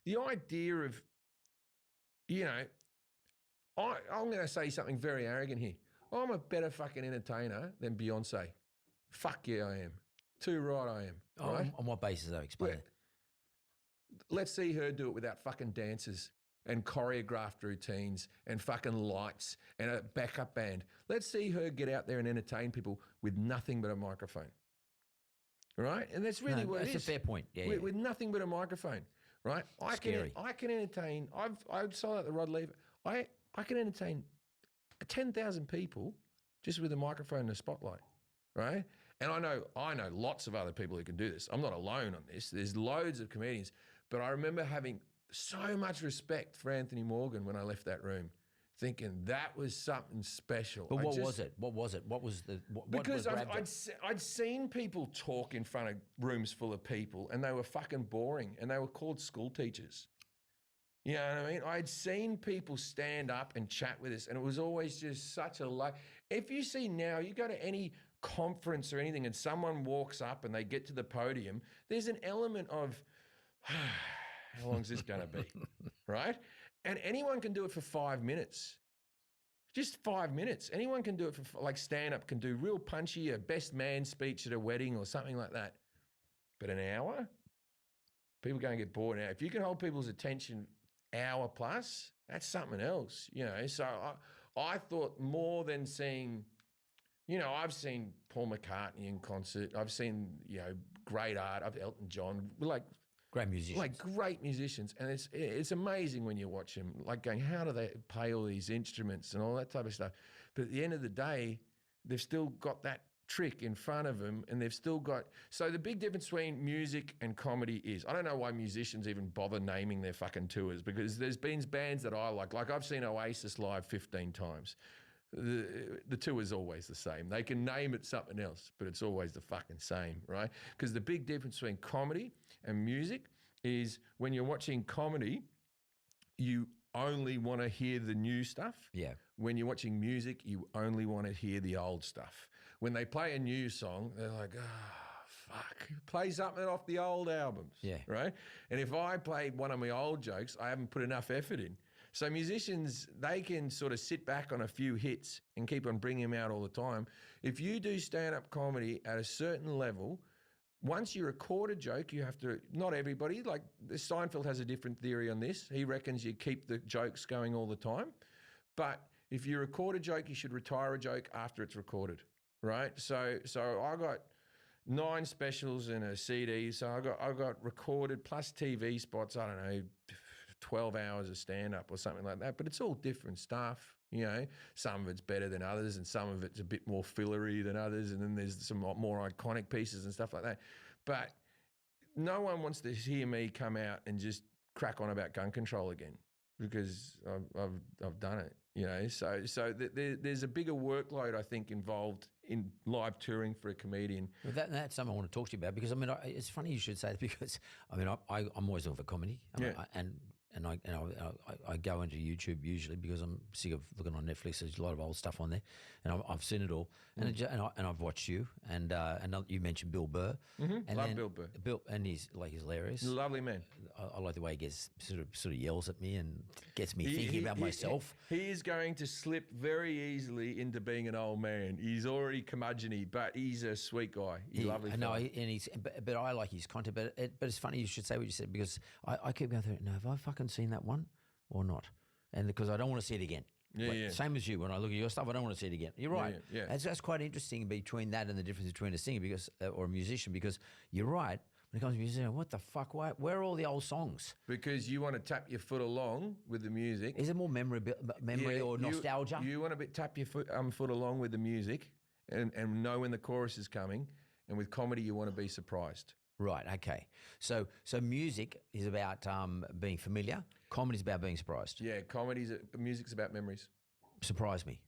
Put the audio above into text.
the idea of, I'm going to say something very arrogant here. I'm a better fucking entertainer than Beyonce. Fuck yeah, I am. Too right I am. Right? On what basis, though? Explain it. Let's see her do it without fucking dancers and choreographed routines and fucking lights and a backup band. Let's see her get out there and entertain people with nothing but a microphone. Right? And that's really what it is. That's a fair point. Yeah, with nothing but a microphone. Right? I can entertain. I've sold out the Rod Lever. I can entertain 10,000 people just with a microphone and a spotlight. Right? And I know lots of other people who can do this. I'm not alone on this. There's loads of comedians. But I remember having so much respect for Anthony Morgan when I left that room, thinking that was something special. But what was it? What was it? What was the because I'd seen people talk in front of rooms full of people and they were fucking boring and they were called school teachers. You know what I mean? I'd seen people stand up and chat with us and it was always just such a if you see now, you go to any conference or anything and someone walks up and they get to the podium, there's an element of, how long is this going to be, right? And anyone can do it for 5 minutes. Just 5 minutes. Anyone can do it for, like stand-up can do real punchy, a best man speech at a wedding or something like that. But an hour? People are going to get bored now. If you can hold people's attention hour plus, that's something else, So I thought more than seeing, I've seen Paul McCartney in concert. I've seen, great art. I've Elton John, great musicians. Great musicians. And it's amazing when you watch them, going, how do they play all these instruments and all that type of stuff? But at the end of the day, they've still got that trick in front of them and they've still got... So the big difference between music and comedy is, I don't know why musicians even bother naming their fucking tours because there's been bands that I like. Like I've seen Oasis live 15 times. The tour is always the same. They can name it something else, but it's always the fucking same, right? Because the big difference between comedy and music is when you're watching comedy, you only want to hear the new stuff. Yeah. When you're watching music, you only want to hear the old stuff. When they play a new song, they're like, fuck, play something off the old albums. Yeah. Right? And if I played one of my old jokes, I haven't put enough effort in. So musicians, they can sort of sit back on a few hits and keep on bringing them out all the time. If you do stand-up comedy at a certain level, once you record a joke, you have to, not everybody, like Seinfeld has a different theory on this. He reckons you keep the jokes going all the time. But if you record a joke, you should retire a joke after it's recorded, right? So I got 9 specials and a CD. So I got recorded plus TV spots, I don't know, 12 hours of stand-up or something like that. But it's all different stuff. Some of it's better than others and some of it's a bit more fillery than others. And then there's some more iconic pieces and stuff like that. But no one wants to hear me come out and just crack on about gun control again because I've done it, So there's a bigger workload, I think, involved in live touring for a comedian. Well, that's something I want to talk to you about because, it's funny you should say that because, I'm always looking for comedy. And I go into YouTube usually because I'm sick of looking on Netflix. There's a lot of old stuff on there, and I've seen it all. And I've watched you, and you mentioned Bill Burr. Mm-hmm. And love Bill Burr. Bill, and he's hilarious. Lovely man. I like the way he gets sort of yells at me and gets me thinking about myself. He is going to slip very easily into being an old man. He's already curmudgeon-y, but he's a sweet guy. He's lovely. No, but I like his content. But it's funny you should say what you said because I keep going through. No, have I fucking seen that one or not? And because I don't want to see it again. Yeah. Same as you. When I look at your stuff, I don't want to see it again. You're right. Yeah. That's quite interesting between that and the difference between a singer or a musician because you're right. When it comes to music, what the fuck? Where are all the old songs? Because you want to tap your foot along with the music. Is it more memory or nostalgia? You want to tap your foot along with the music and know when the chorus is coming. And with comedy, you want to be surprised. Right. Okay. So music is about being familiar. Comedy is about being surprised. Yeah. Music's about memories. Surprise me.